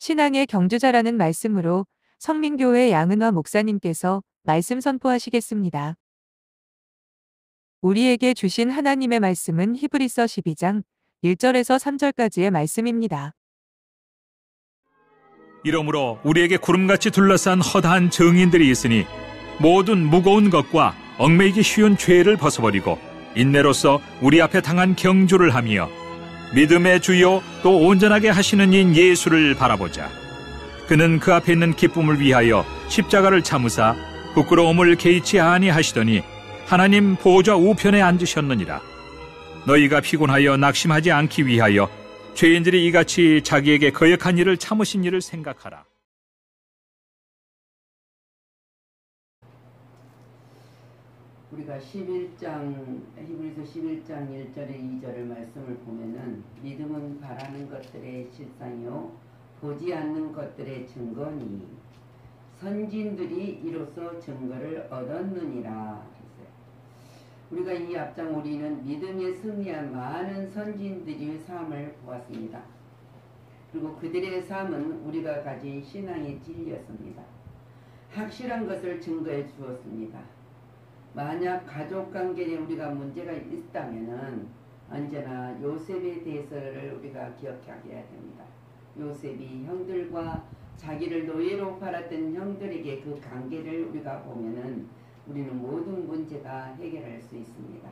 신앙의 경주자라는 말씀으로 성민교회 양은화 목사님께서 말씀 선포하시겠습니다. 우리에게 주신 하나님의 말씀은 히브리서 12장 1절에서 3절까지의 말씀입니다. 이러므로 우리에게 구름같이 둘러싼 허다한 증인들이 있으니 모든 무거운 것과 얽매이기 쉬운 죄를 벗어버리고 인내로서 우리 앞에 당한 경주를 하며 믿음의 주요 또 온전하게 하시는 인 예수를 바라보자. 그는 그 앞에 있는 기쁨을 위하여 십자가를 참으사 부끄러움을 개의치 아니하시더니 하나님 보좌 우편에 앉으셨느니라. 너희가 피곤하여 낙심하지 않기 위하여 죄인들이 이같이 자기에게 거역한 일을 참으신 일을 생각하라. 우리가 히브리서 11장 1절에 2절의 말씀을 보면은 믿음은 바라는 것들의 실상이요 보지 않는 것들의 증거니 선진들이 이로써 증거를 얻었느니라. 우리가 이 앞장 우리는 믿음에 승리한 많은 선진들의 삶을 보았습니다. 그리고 그들의 삶은 우리가 가진 신앙의 진리였습니다. 확실한 것을 증거해 주었습니다. 만약 가족관계에 우리가 문제가 있다면 언제나 요셉에 대해서를 우리가 기억하게 해야 됩니다. 요셉이 형들과 자기를 노예로 팔았던 형들에게 그 관계를 우리가 보면은 우리는 모든 문제가 해결할 수 있습니다.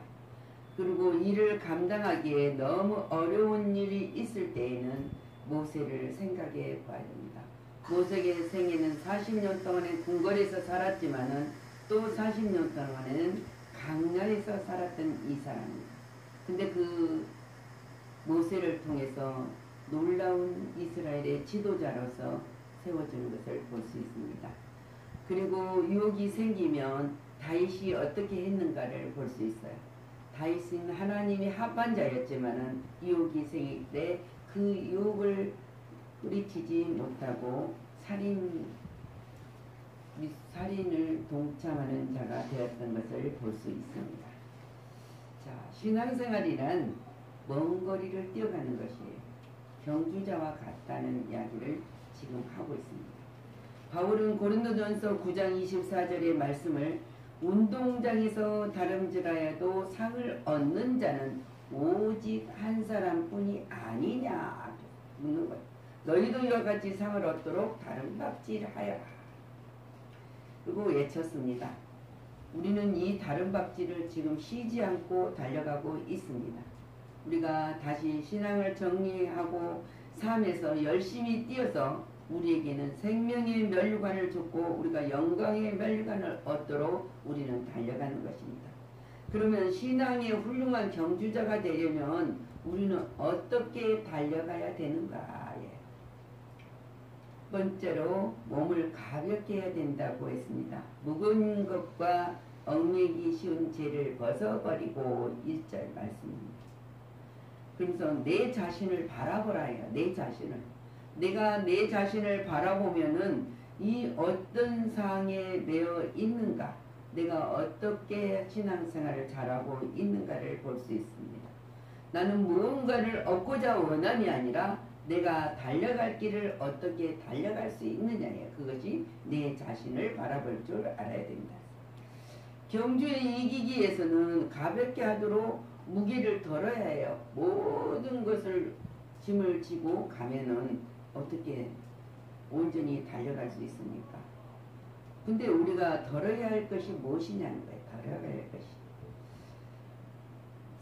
그리고 이를 감당하기에 너무 어려운 일이 있을 때에는 모세를 생각해 봐야 됩니다. 모세의 생애는 40년 동안에 궁궐에서 살았지만은 또 40년 동안에는 강야에서 살았던 이 사람입니다. 근데 그 모세를 통해서 놀라운 이스라엘의 지도자로서 세워지는 것을 볼 수 있습니다. 그리고 유혹이 생기면 다윗이 어떻게 했는가를 볼 수 있어요. 다윗은 하나님의 합반자였지만은 유혹이 생길 때 그 유혹을 뿌리치지 못하고 살인을 동참하는 자가 되었던 것을 볼 수 있습니다. 자, 신앙생활이란 먼 거리를 뛰어가는 것이에요. 경주자와 같다는 이야기를 지금 하고 있습니다. 바울은 고린도전서 9장 24절의 말씀을 운동장에서 다름질하여도 상을 얻는 자는 오직 한 사람뿐이 아니냐 묻는 거예요. 너희도 이와 같이 상을 얻도록 다름박질하여라. 그리고 외쳤습니다. 우리는 이 다름박질을 지금 쉬지 않고 달려가고 있습니다. 우리가 다시 신앙을 정리하고 삶에서 열심히 뛰어서 우리에게는 생명의 면류관을 줬고 우리가 영광의 면류관을 얻도록 우리는 달려가는 것입니다. 그러면 신앙의 훌륭한 경주자가 되려면 우리는 어떻게 달려가야 되는가? 첫 번째로 몸을 가볍게 해야 된다고 했습니다. 무거운 것과 얽매이기 쉬운 죄를 벗어버리고 1절 말씀입니다. 그래서 내 자신을 바라보라 해요. 내 자신을. 내가 내 자신을 바라보면은 이 어떤 상황에 매여 있는가, 내가 어떻게 신앙생활을 잘하고 있는가를 볼 수 있습니다. 나는 무언가를 얻고자 원함이 아니라 내가 달려갈 길을 어떻게 달려갈 수 있느냐예요. 그것이 내 자신을 바라볼 줄 알아야 됩니다. 경주에 이기기 위해서는 가볍게 하도록 무게를 덜어야 해요. 모든 것을 짐을 지고 가면은 어떻게 온전히 달려갈 수 있습니까? 근데 우리가 덜어야 할 것이 무엇이냐는 거예요. 덜어야 할 것이.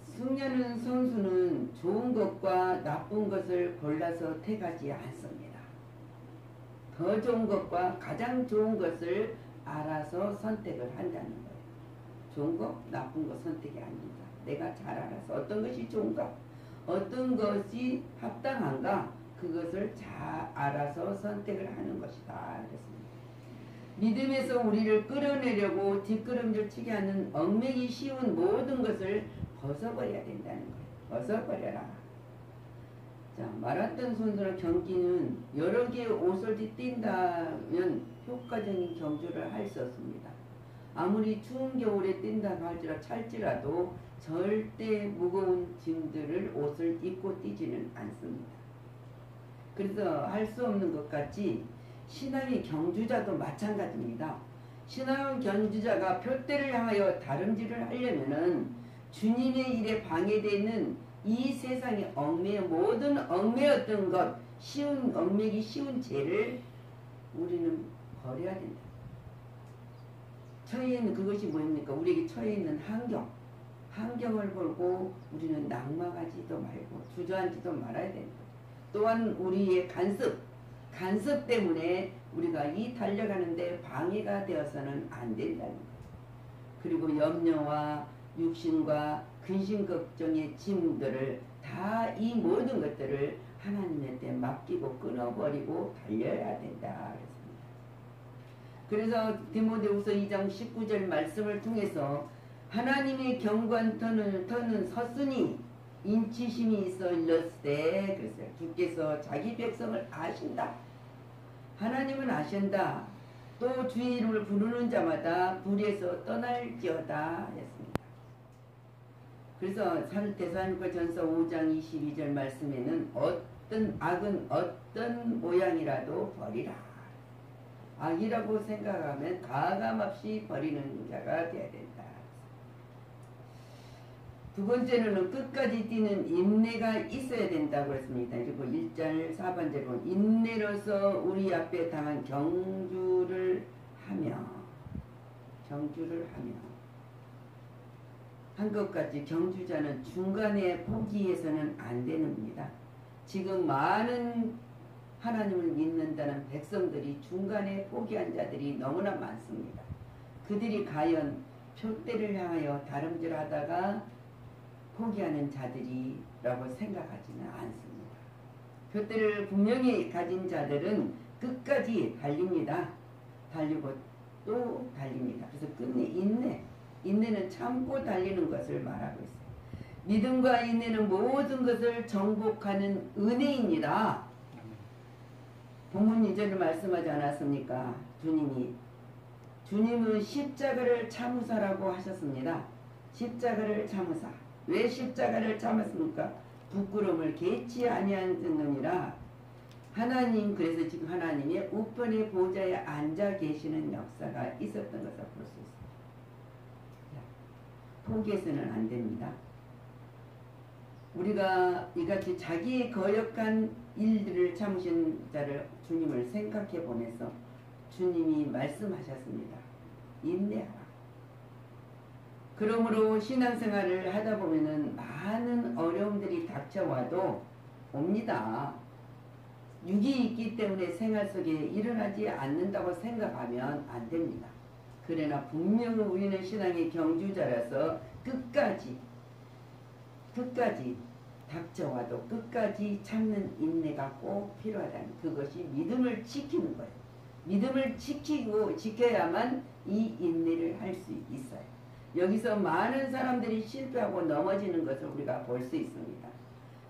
승리하는 선수는 좋은 것과 나쁜 것을 골라서 택하지 않습니다. 더 좋은 것과 가장 좋은 것을 알아서 선택을 한다는 거예요. 좋은 것, 나쁜 것 선택이 아닙니다. 내가 잘 알아서 어떤 것이 좋은가, 어떤 것이 합당한가, 그것을 잘 알아서 선택을 하는 것이다. 그랬습니다. 믿음에서 우리를 끌어내려고 뒷걸음질 치게 하는 얽매기 쉬운 모든 것을 벗어버려야 된다는 거예요. 벗어버려라. 자, 마라톤 선수나 경기는 여러 개의 옷을 뛴다면 효과적인 경주를 할 수 없습니다. 아무리 추운 겨울에 뛴다고 할지라도 절대 무거운 짐들을 옷을 입고 뛰지는 않습니다. 그래서 할 수 없는 것 같이 신앙의 경주자도 마찬가지입니다. 신앙 경주자가 표대를 향하여 다름질을 하려면은 주님의 일에 방해되는 이 세상의 모든 얽매였던 것, 얽매기 쉬운 죄를 우리는 버려야 된다. 처해 있는 그것이 뭐입니까? 우리에게 처해 있는 환경을 보고 우리는 낙망하지도 말고 주저앉지도 말아야 된다. 또한 우리의 간섭 때문에 우리가 이 달려가는데 방해가 되어서는 안 된다는 거예요. 그리고 염려와 육신과 근심 걱정의 짐들을 다 이 모든 것들을 하나님한테 맡기고 끊어버리고 달려야 된다 그랬습니다. 그래서 디모데후서 2장 19절 말씀을 통해서 하나님의 경관 터는 섰으니 인치심이 있어 일렀으되 그랬어요. 주께서 자기 백성을 아신다. 하나님은 아신다. 또 주의 이름을 부르는 자마다 불에서 떠날지어다 했습니다. 그래서 데살로니가 전서 5장 22절 말씀에는 어떤 악은 어떤 모양이라도 버리라. 악이라고 생각하면 가감없이 버리는 자가 되어야 된다. 두 번째로는 끝까지 뛰는 인내가 있어야 된다고 했습니다. 그리고 1절 4번째로 인내로서 우리 앞에 당한 경주를 하며 한 것 같이 경주자는 중간에 포기해서는 안 됩니다. 지금 많은 하나님을 믿는다는 백성들이 중간에 포기한 자들이 너무나 많습니다. 그들이 과연 표대를 향하여 다름질하다가 포기하는 자들이라고 생각하지는 않습니다. 표대를 분명히 가진 자들은 끝까지 달립니다. 달리고 또 달립니다. 그래서 끝내 인내는 참고 달리는 것을 말하고 있어요. 믿음과 인내는 모든 것을 정복하는 은혜입니다. 본문 2절을 말씀하지 않았습니까? 주님은 십자가를 참으사라고 하셨습니다. 십자가를 참으사. 왜 십자가를 참았습니까? 부끄러움을 개치 아니하느니라. 그래서 지금 하나님의 우편의 보좌에 앉아 계시는 역사가 있었던 것을 볼 수 있습니다. 포기해서는 안 됩니다. 우리가 이같이 자기의 거역한 일들을 참으신 자를 주님을 생각해 보면서 주님이 말씀하셨습니다. 인내하라. 그러므로 신앙생활을 하다 보면은 많은 어려움들이 닥쳐와도 옵니다. 육이 있기 때문에 생활 속에 일어나지 않는다고 생각하면 안 됩니다. 그러나 분명히 우리는 신앙의 경주자라서 끝까지 닥쳐와도 끝까지 참는 인내가 꼭 필요하다는 그것이 믿음을 지키는 거예요. 믿음을 지켜야만 이 인내를 할 수 있어요. 여기서 많은 사람들이 실패하고 넘어지는 것을 우리가 볼 수 있습니다.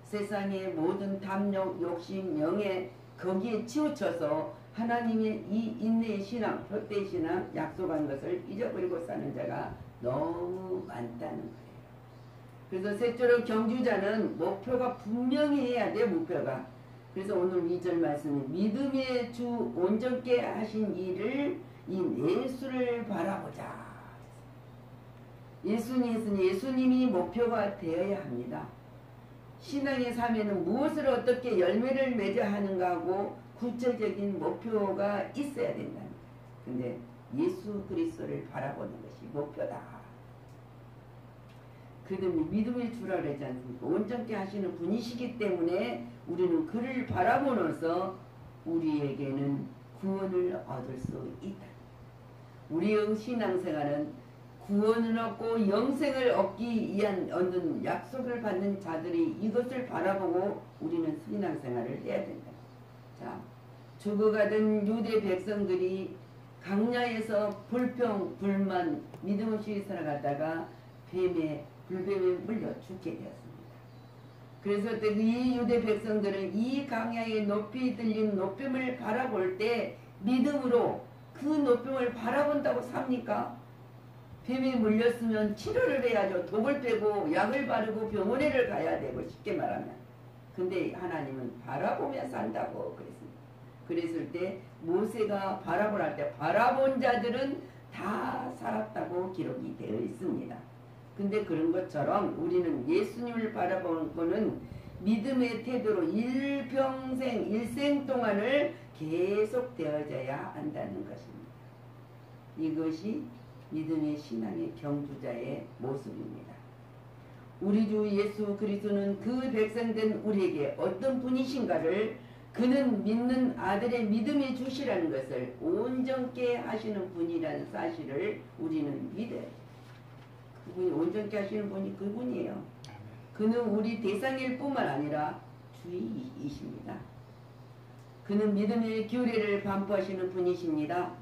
세상의 모든 탐욕, 욕심, 명예 거기에 치우쳐서 하나님의 이 인내의 신앙, 표대의 신앙, 약속한 것을 잊어버리고 사는 자가 너무 많다는 거예요. 그래서 셋째로 경주자는 목표가 분명히 해야 돼. 목표가. 그래서 오늘 2절 말씀이 믿음의 주 온전케 하신 이를 예수를 바라보자. 예수님이 목표가 되어야 합니다. 신앙의 삶에는 무엇을 어떻게 열매를 맺어야 하는가 하고 구체적인 목표가 있어야 된다는 거예요. 근데 예수 그리스도를 바라보는 것이 목표다. 그들이 믿음의 주라 그러지 않습니까? 온전케 하시는 분이시기 때문에 우리는 그를 바라보면서 우리에게는 구원을 얻을 수 있다. 우리의 신앙생활은 구원을 얻고 영생을 얻기 위한 얻는 약속을 받는 자들이 이것을 바라보고 우리는 신앙생활을 해야 된다. 자, 죽어가던 유대 백성들이 강야에서 불평, 불만, 믿음 없이 살아가다가 불뱀에 물려 죽게 되었습니다. 그래서 이 유대 백성들은 이 강야의 높이 들린 높임을 바라볼 때 믿음으로 그 높임을 바라본다고 삽니까? 뱀에 물렸으면 치료를 해야죠. 독을 빼고 약을 바르고 병원에를 가야 되고 쉽게 말하면. 근데 하나님은 바라보며 산다고 그랬습니다. 그랬을 때 모세가 바라볼 할 때 바라본 자들은 다 살았다고 기록이 되어 있습니다. 근데 그런 것처럼 우리는 예수님을 바라보는 거는 믿음의 태도로 일평생 일생 동안을 계속 되어져야 한다는 것입니다. 이것이 믿음의 신앙의 경주자의 모습입니다. 우리 주 예수 그리스도는 그 백성된 우리에게 어떤 분이신가를 그는 믿는 아들의 믿음의 주시라는 것을 온전케 하시는 분이라는 사실을 우리는 믿어요. 그분이 온전케 하시는 분이 그분이에요. 그는 우리 대상일 뿐만 아니라 주이십니다. 그는 믿음의 규례를 반포하시는 분이십니다.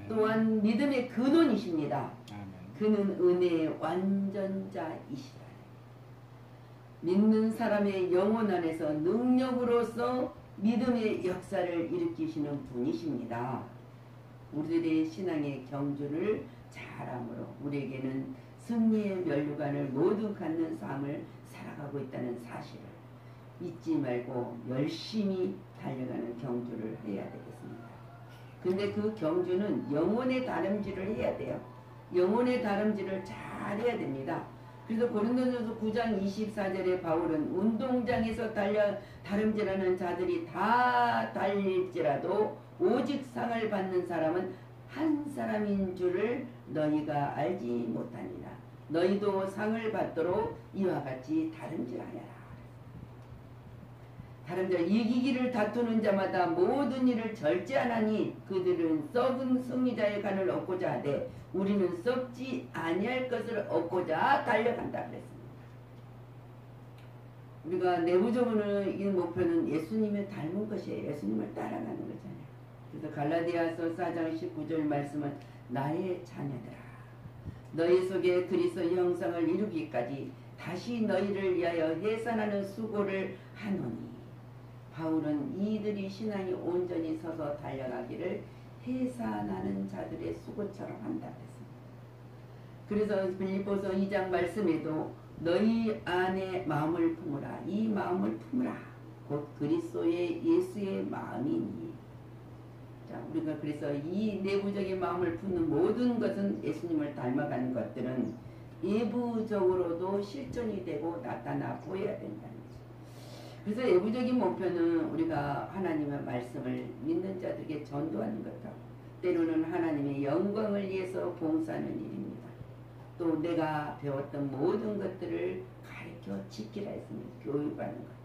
또한 믿음의 근원이십니다. 그는 은혜의 완전자이시다. 믿는 사람의 영혼 안에서 능력으로서 믿음의 역사를 일으키시는 분이십니다. 우리들의 신앙의 경주를 잘함으로 우리에게는 승리의 면류관을 모두 갖는 삶을 살아가고 있다는 사실을 잊지 말고 열심히 달려가는 경주를 해야 되겠습니다. 근데 그 경주는 영혼의 다름질을 해야 돼요. 영혼의 다름질을 잘 해야 됩니다. 그래서 고린도전서 9장 24절에 바울은 운동장에서 다름질하는 자들이 다 달릴지라도 오직 상을 받는 사람은 한 사람인 줄을 너희가 알지 못하니라. 너희도 상을 받도록 이와 같이 다름질하여라. 다름질 이기기를 다투는 자마다 모든 일을 절제하나니 그들은 썩은 승리자의 간을 얻고자 하되 우리는 썩지 아니할 것을 얻고자 달려간다 그랬습니다. 우리가 내부적으로 이 목표는 예수님을 닮은 것이에요. 예수님을 따라가는 거잖아요. 그래서 갈라디아서 4장 19절 말씀은 나의 자녀들아 너희 속에 그리스도의 형상을 이루기까지 다시 너희를 위하여 해산하는 수고를 하노니 바울은 이들이 신앙이 온전히 서서 달려가기를 해산하는 자들의 수고처럼 한다 그랬습니다. 그래서 빌립보서 2장 말씀에도 너희 안에 마음을 품으라. 이 마음을 품으라. 곧 그리스도의 예수의 마음이니. 자, 우리가 그래서 이 내부적인 마음을 품는 모든 것은 예수님을 닮아가는 것들은 외부적으로도 실존이 되고 나타나 보여야 된다는 거죠. 그래서 외부적인 목표는 우리가 하나님의 말씀을 믿는 자들에게 전도하는 것하고 때로는 하나님의 영광을 위해서 봉사하는 일입니다. 또 내가 배웠던 모든 것들을 가르쳐 지키라 했습니다. 교육하는 것.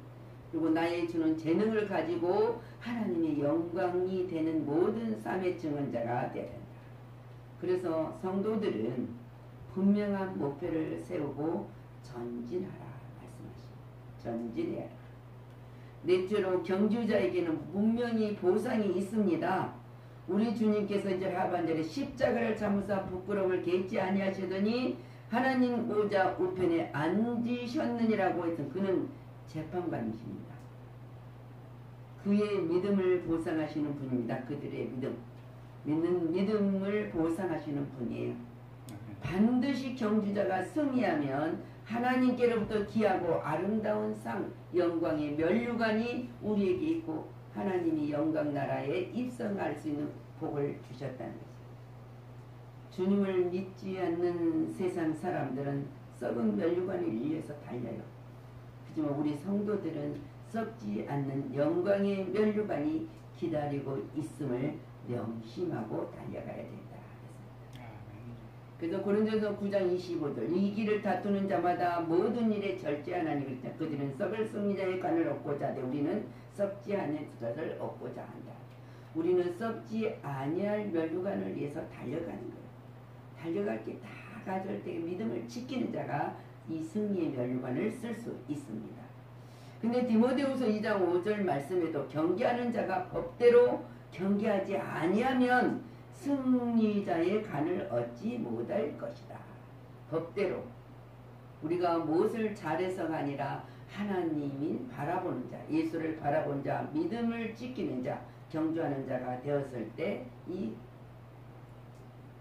그리고 나의 주는 재능을 가지고 하나님의 영광이 되는 모든 삶의 증언자가 되어야 된다. 그래서 성도들은 분명한 목표를 세우고 전진하라 말씀하십니다. 전진해야 한다. 넷째로 경주자에게는 분명히 보상이 있습니다. 우리 주님께서 이제 하반절에 십자가를 참으사 부끄러움을 개치 아니하시더니 하나님 보좌 우편에 앉으셨느니라고 해서 그는 재판관이십니다. 그의 믿음을 보상하시는 분입니다. 그들의 믿는 믿음을 보상하시는 분이에요. 반드시 경주자가 승리하면 하나님께로부터 귀하고 아름다운 상, 영광의 면류관이 우리에게 있고 하나님이 영광 나라에 입성할 수 있는 복을 주셨다는 거죠. 주님을 믿지 않는 세상 사람들은 썩은 면류관을 위해서 달려요. 하지만 우리 성도들은 썩지 않는 영광의 면류관이 기다리고 있음을 명심하고 달려가야 된다. 그래서 고린도전서 9장 25절 이 길을 다투는 자마다 모든 일에 절제하나니 그랬다. 그들은 썩을 승리자의 관을 얻고자 하되 우리는 썩지 아니할 것을 얻고자 한다. 우리는 썩지 아니할 면류관을 위해서 달려가는 거예요. 달려갈 게 다 가질 때 믿음을 지키는 자가 이 승리의 면류관을 쓸 수 있습니다. 근데 디모데후서 2장 5절 말씀에도 경계하는 자가 법대로 경계하지 아니하면 승리자의 간을 얻지 못할 것이다. 법대로 우리가 무엇을 잘해서가 아니라 하나님이 바라보는 자, 예수를 바라본 자, 믿음을 지키는 자, 경주하는 자가 되었을 때 이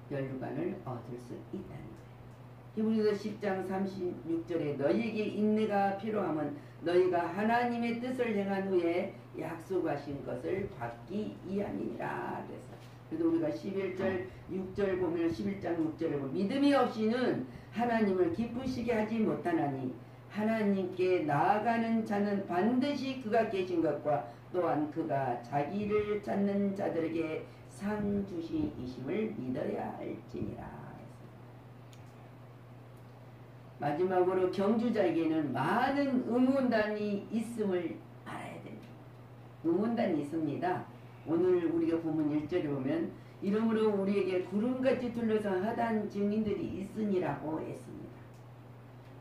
면류관을 얻을 수 있다는 거예요. 히브리서 10장 36절에 너희에게 인내가 필요하면 너희가 하나님의 뜻을 행한 후에 약속하신 것을 받기 이함이니라. 그래서 우리가 11절 6절 보면 11장 6절에 보면 믿음이 없이는 하나님을 기쁘시게 하지 못하나니 하나님께 나아가는 자는 반드시 그가 계신 것과 또한 그가 자기를 찾는 자들에게 상 주시이심을 믿어야 할지니라. 마지막으로 경주자에게는 많은 응원단이 있음을 알아야 됩니다. 응원단이 있습니다. 오늘 우리가 보면 1절에 보면 이러므로 우리에게 구름같이 둘러싼 허다한 증인들이 있으니라고 했습니다.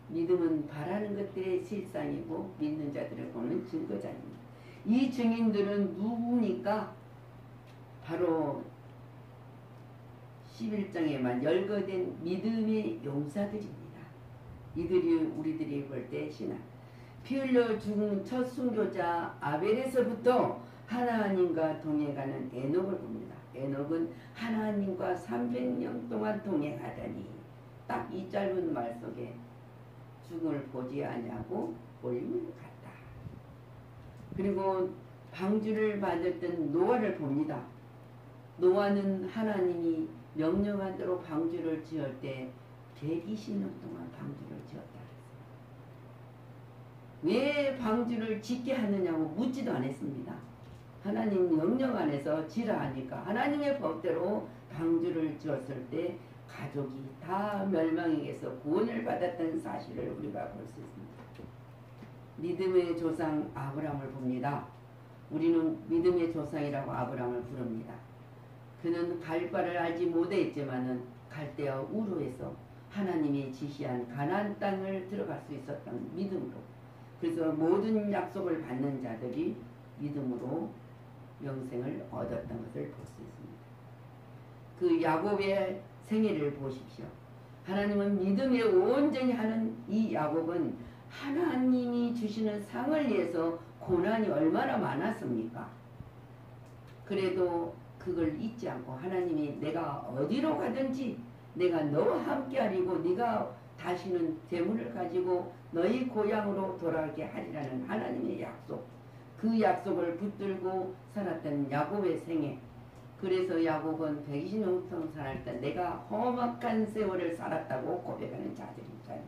믿음은 바라는 것들의 실상이고 믿는 자들을 보는 증거자입니다. 이 증인들은 누구니까? 바로 11장에만 열거된 믿음의 용사들입니다. 이들이 우리들이 볼 때 신앙 피 흘려 죽은 첫 순교자 아벨에서부터 하나님과 동행하는 에녹을 봅니다. 에녹은 하나님과 300년 동안 동행하더니 딱 이 짧은 말 속에 죽음을 보지 아니하고 올림을 갔다. 그리고 방주를 받았던 노아를 봅니다. 노아는 하나님이 명령한 대로 방주를 지을 때 120년 동안 방주를 지었다. 왜 방주를 짓게 하느냐고 묻지도 않았습니다. 하나님 명령 안에서 지라 하니까 하나님의 법대로 방주를 지었을 때 가족이 다 멸망에게서 구원을 받았던 사실을 우리가 볼 수 있습니다. 믿음의 조상 아브라함을 봅니다. 우리는 믿음의 조상이라고 아브라함을 부릅니다. 그는 갈 바를 알지 못했지만은 갈대와 우르에서 하나님이 지시한 가나안 땅을 들어갈 수 있었던 믿음으로, 그래서 모든 약속을 받는 자들이 믿음으로 영생을 얻었던 것을 볼 수 있습니다. 그 야곱의 생애를 보십시오. 하나님은 믿음에 온전히 하는 이 야곱은 하나님이 주시는 상을 위해서 고난이 얼마나 많았습니까? 그래도 그걸 잊지 않고 하나님이 내가 어디로 가든지 내가 너와 함께하리고 네가 다시는 재물을 가지고 너희 고향으로 돌아가게 하리라는 하나님의 약속, 그 약속을 붙들고 살았던 야곱의 생애. 그래서 야곱은 120년 동안 살았을 때 내가 험악한 세월을 살았다고 고백하는 자입니다.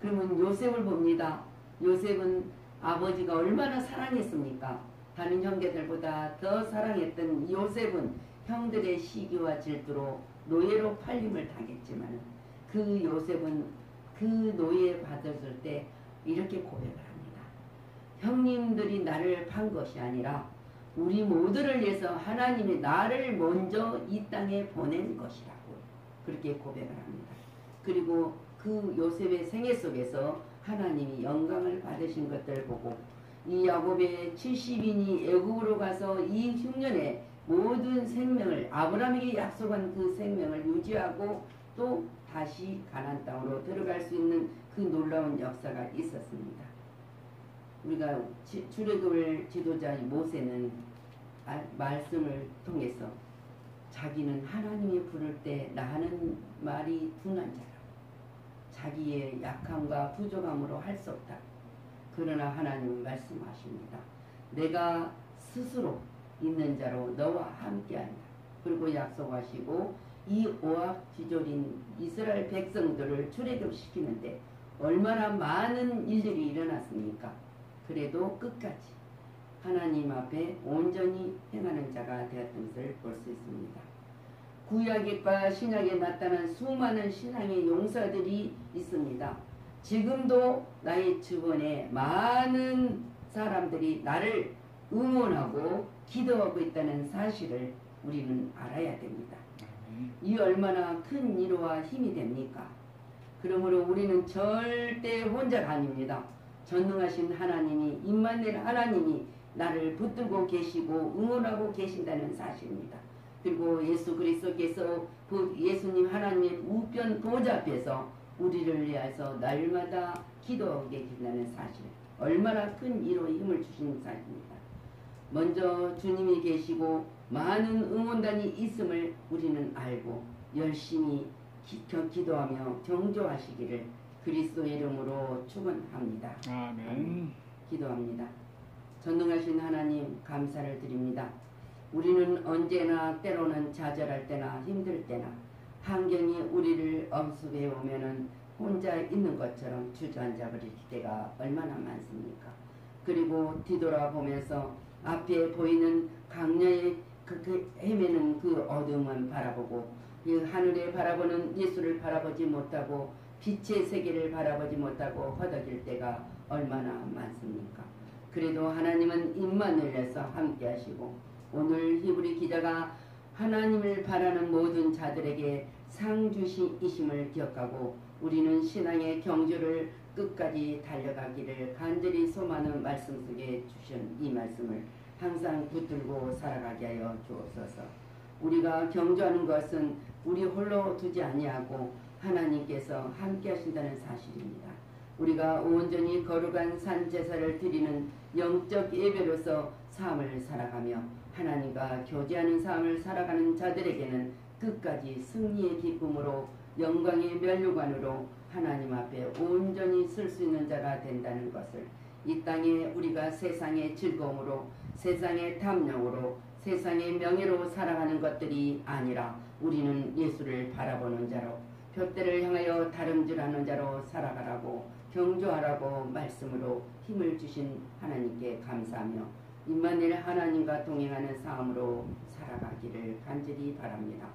그러면 요셉을 봅니다. 요셉은 아버지가 얼마나 사랑했습니까? 다른 형제들보다 더 사랑했던 요셉은 형들의 시기와 질투로 노예로 팔림을 당했지만 그 요셉은 그 노예 받았을 때 이렇게 고백을 합니다. 형님들이 나를 판 것이 아니라 우리 모두를 위해서 하나님이 나를 먼저 이 땅에 보낸 것이라고 그렇게 고백을 합니다. 그리고 그 요셉의 생애 속에서 하나님이 영광을 받으신 것들을 보고 이 야곱의 70인이 애국으로 가서 이 흉년에 모든 생명을 아브라함에게 약속한 그 생명을 유지하고 또 다시 가나안 땅으로 들어갈 수 있는 그 놀라운 역사가 있었습니다. 우리가 출애굽을 지도자 모세는 말씀을 통해서 자기는 하나님이 부를 때 나하는 말이 둔한 자라, 자기의 약함과 부족함으로 할 수 없다. 그러나 하나님은 말씀하십니다. 내가 스스로 있는 자로 너와 함께한다. 그리고 약속하시고 이 오합지졸인 이스라엘 백성들을 출애굽시키는데 얼마나 많은 일들이 일어났습니까? 그래도 끝까지 하나님 앞에 온전히 행하는 자가 되었던 것을 볼 수 있습니다. 구약과 신약에 나타난 수많은 신앙의 용사들이 있습니다. 지금도 나의 주변에 많은 사람들이 나를 응원하고 기도하고 있다는 사실을 우리는 알아야 됩니다. 이 얼마나 큰 위로와 힘이 됩니까? 그러므로 우리는 절대 혼자가 아닙니다. 전능하신 하나님이, 임마누엘 하나님이 나를 붙들고 계시고 응원하고 계신다는 사실입니다. 그리고 예수 그리스도께서 그 예수님 하나님의 우편 보좌 앞에서 우리를 위해서 날마다 기도하게 계신다는 사실, 얼마나 큰 위로의 힘을 주시는 사실입니다. 먼저 주님이 계시고 많은 응원단이 있음을 우리는 알고 열심히 기도하며 경조하시기를 그리스도의 이름으로 축원합니다. 아멘. 기도합니다. 전능하신 하나님 감사를 드립니다. 우리는 언제나 때로는 좌절할 때나 힘들 때나 환경이 우리를 엄습해 오면은 혼자 있는 것처럼 주저앉아 버릴 때가 얼마나 많습니까? 그리고 뒤돌아보면서 앞에 보이는 강야에 헤매는 그 어둠을 바라보고 그 하늘에 바라보는 예수를 바라보지 못하고 빛의 세계를 바라보지 못하고 허덕일 때가 얼마나 많습니까? 그래도 하나님은 입만 열려서 함께 하시고 오늘 히브리 기자가 하나님을 바라는 모든 자들에게 상주이심을 기억하고 우리는 신앙의 경주를 끝까지 달려가기를 간절히 소망하는 말씀 속에 주신 이 말씀을 항상 붙들고 살아가게 하여 주옵소서. 우리가 경주하는 것은 우리 홀로 두지 아니하고 하나님께서 함께 하신다는 사실입니다. 우리가 온전히 거룩한 산제사를 드리는 영적 예배로서 삶을 살아가며 하나님과 교제하는 삶을 살아가는 자들에게는 끝까지 승리의 기쁨으로 영광의 면류관으로 하나님 앞에 온전히 쓸 수 있는 자가 된다는 것을 이 땅에 우리가 세상의 즐거움으로 세상의 탐욕으로 세상의 명예로 살아가는 것들이 아니라 우리는 예수를 바라보는 자로 둯대를 향하여 다름질하는 자로 살아가라고 경주하라고 말씀으로 힘을 주신 하나님께 감사하며 임마누엘 하나님과 동행하는 삶으로 살아가기를 간절히 바랍니다.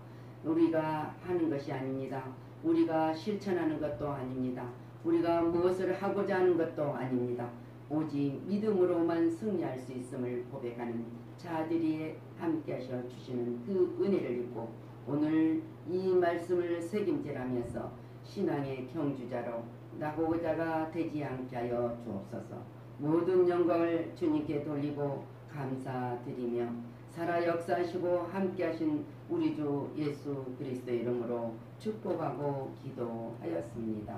우리가 하는 것이 아닙니다. 우리가 실천하는 것도 아닙니다. 우리가 무엇을 하고자 하는 것도 아닙니다. 오직 믿음으로만 승리할 수 있음을 고백하는 자들이 함께 하셔 주시는 그 은혜를 입고 오늘 이 말씀을 새김질하면서 신앙의 경주자로 나고자가 되지 않게 하여 주옵소서. 모든 영광을 주님께 돌리고 감사드리며 살아 역사하시고 함께하신 우리 주 예수 그리스도 이름으로 축복하고 기도하였습니다.